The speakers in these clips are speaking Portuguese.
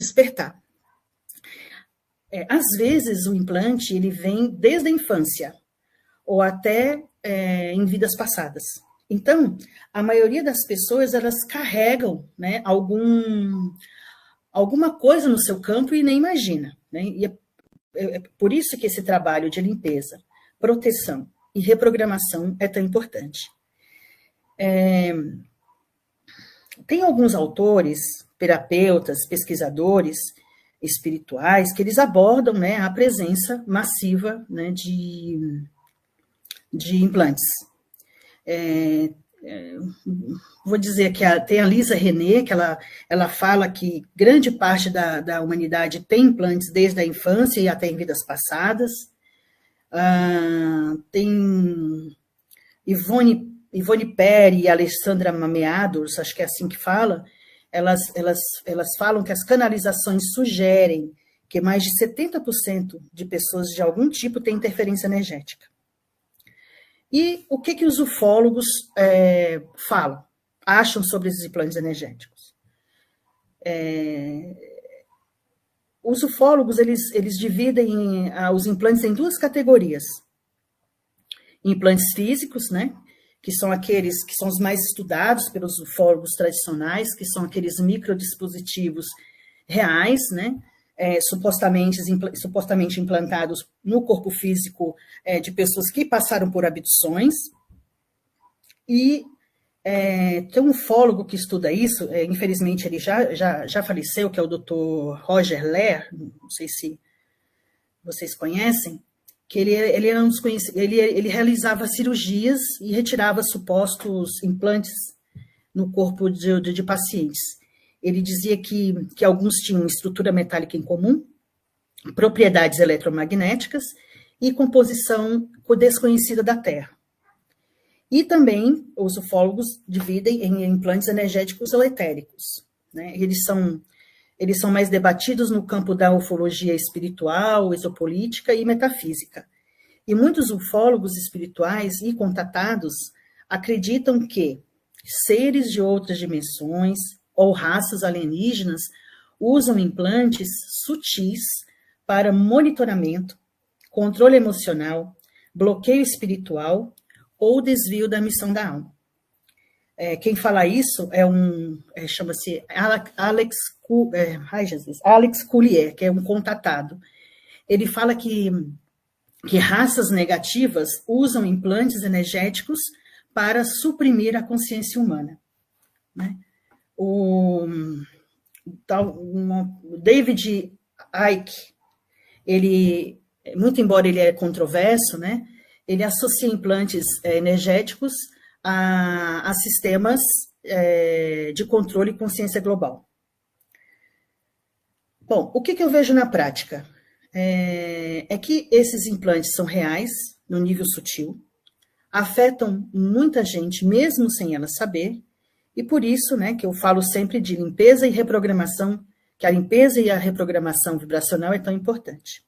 despertar. Às vezes, o implante ele vem desde a infância, ou até em vidas passadas. Então, a maioria das pessoas, elas carregam, né, alguma coisa no seu campo e nem imagina, né? E é por isso que esse trabalho de limpeza, proteção e reprogramação é tão importante. Tem alguns autores, terapeutas, pesquisadores espirituais, que eles abordam, né, a presença massiva, né, de implantes. Vou dizer que tem a Lisa René, que ela fala que grande parte da humanidade tem implantes desde a infância e até em vidas passadas. Tem Ivone Peri e Alessandra Mameados, acho que é assim que fala, elas falam que as canalizações sugerem que mais de 70% de pessoas de algum tipo têm interferência energética. E o que os ufólogos acham sobre esses implantes energéticos? Os ufólogos, eles dividem os implantes em duas categorias. Implantes físicos, né, que são aqueles que são os mais estudados pelos ufólogos tradicionais, que são aqueles microdispositivos reais, né, supostamente implantados no corpo físico de pessoas que passaram por abduções. E tem um ufólogo que estuda isso, infelizmente ele já faleceu, que é o Dr. Roger Lehr, não sei se vocês conhecem, que ele realizava cirurgias e retirava supostos implantes no corpo de pacientes. Ele dizia que alguns tinham estrutura metálica em comum, propriedades eletromagnéticas e composição desconhecida da Terra. E também os ufólogos dividem em implantes energéticos ou etéricos, né? Eles são mais debatidos no campo da ufologia espiritual, exopolítica e metafísica. E muitos ufólogos espirituais e contatados acreditam que seres de outras dimensões ou raças alienígenas usam implantes sutis para monitoramento, controle emocional, bloqueio espiritual ou desvio da missão da alma. Quem fala isso chama-se Alex Collier, que é um contatado. Ele fala que raças negativas usam implantes energéticos para suprimir a consciência humana, né? O David Icke, ele, muito embora ele é controverso, né, ele associa implantes energéticos a sistemas de controle e consciência global. Bom, o que eu vejo na prática? É que esses implantes são reais, no nível sutil, afetam muita gente, mesmo sem ela saber, e por isso, né, que eu falo sempre de limpeza e reprogramação, que a limpeza e a reprogramação vibracional é tão importante.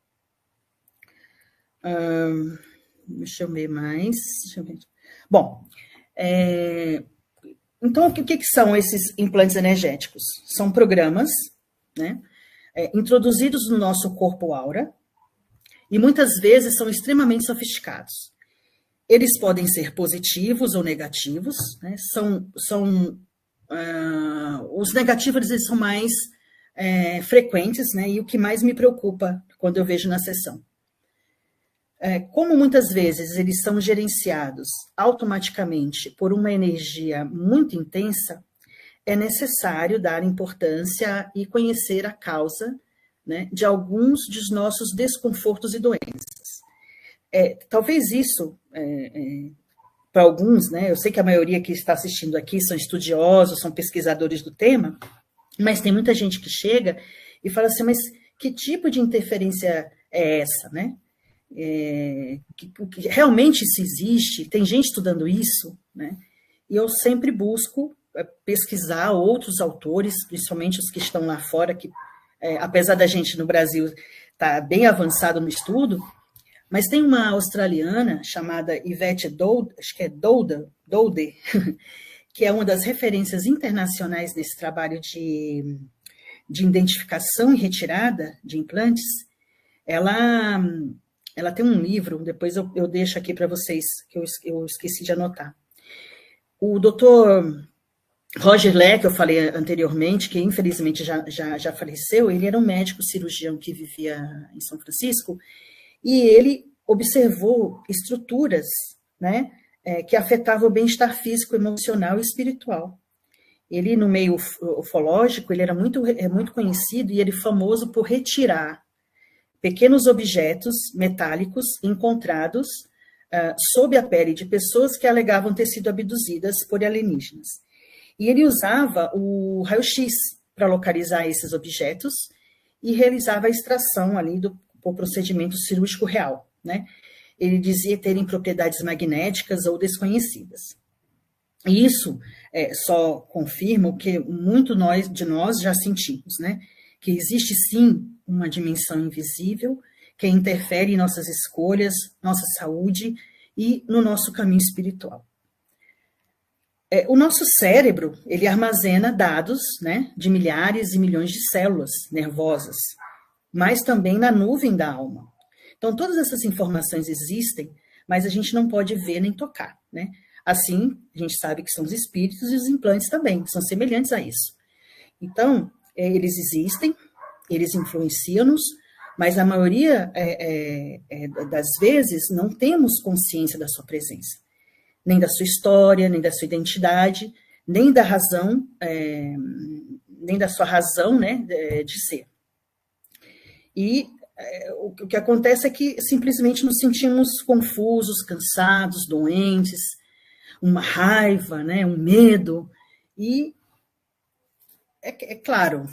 Deixa eu ver mais. Bom, então o que são esses implantes energéticos? São programas, né, introduzidos no nosso corpo aura, e muitas vezes são extremamente sofisticados. Eles podem ser positivos ou negativos, né? Os negativos eles são mais frequentes, né? E o que mais me preocupa quando eu vejo na sessão. Como muitas vezes eles são gerenciados automaticamente por uma energia muito intensa, é necessário dar importância e conhecer a causa, né, de alguns dos nossos desconfortos e doenças. Talvez isso, para alguns, né, eu sei que a maioria que está assistindo aqui são estudiosos, são pesquisadores do tema, mas tem muita gente que chega e fala assim, mas que tipo de interferência é essa, né? Que realmente isso existe? Tem gente estudando isso, né? E eu sempre busco pesquisar outros autores, principalmente os que estão lá fora, que apesar da gente no Brasil estar bem avançado no estudo, mas tem uma australiana chamada Yvette Dode, acho que é Dode, que é uma das referências internacionais nesse trabalho de de identificação e retirada de implantes, ela tem um livro, depois eu deixo aqui para vocês, que eu esqueci de anotar. O doutor Roger Leck, que eu falei anteriormente, que infelizmente já faleceu, ele era um médico cirurgião que vivia em São Francisco, e ele observou estruturas, né, que afetavam o bem-estar físico, emocional e espiritual. Ele, no meio ufológico, ele era muito conhecido e ele famoso por retirar pequenos objetos metálicos encontrados sob a pele de pessoas que alegavam ter sido abduzidas por alienígenas. E ele usava o raio-x para localizar esses objetos e realizava a extração ali do procedimento cirúrgico real, né? Ele dizia terem propriedades magnéticas ou desconhecidas. E isso só confirma o que muito de nós já sentimos, né? Que existe sim uma dimensão invisível que interfere em nossas escolhas, nossa saúde e no nosso caminho espiritual. O nosso cérebro, ele armazena dados, né, de milhares e milhões de células nervosas, mas também na nuvem da alma. Então, todas essas informações existem, mas a gente não pode ver nem tocar, né? Assim, a gente sabe que são os espíritos e os implantes também, são semelhantes a isso. Então, eles existem, eles influenciam-nos, mas a maioria das vezes não temos consciência da sua presença, nem da sua história, nem da sua identidade, nem da razão, nem da sua razão, né, de ser. E o que acontece é que simplesmente nos sentimos confusos, cansados, doentes, uma raiva, né, um medo, e claro,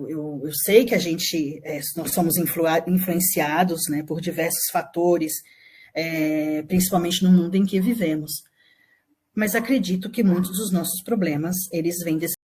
eu sei que nós somos influenciados, né, por diversos fatores, principalmente no mundo em que vivemos, mas acredito que muitos dos nossos problemas, eles vêm desse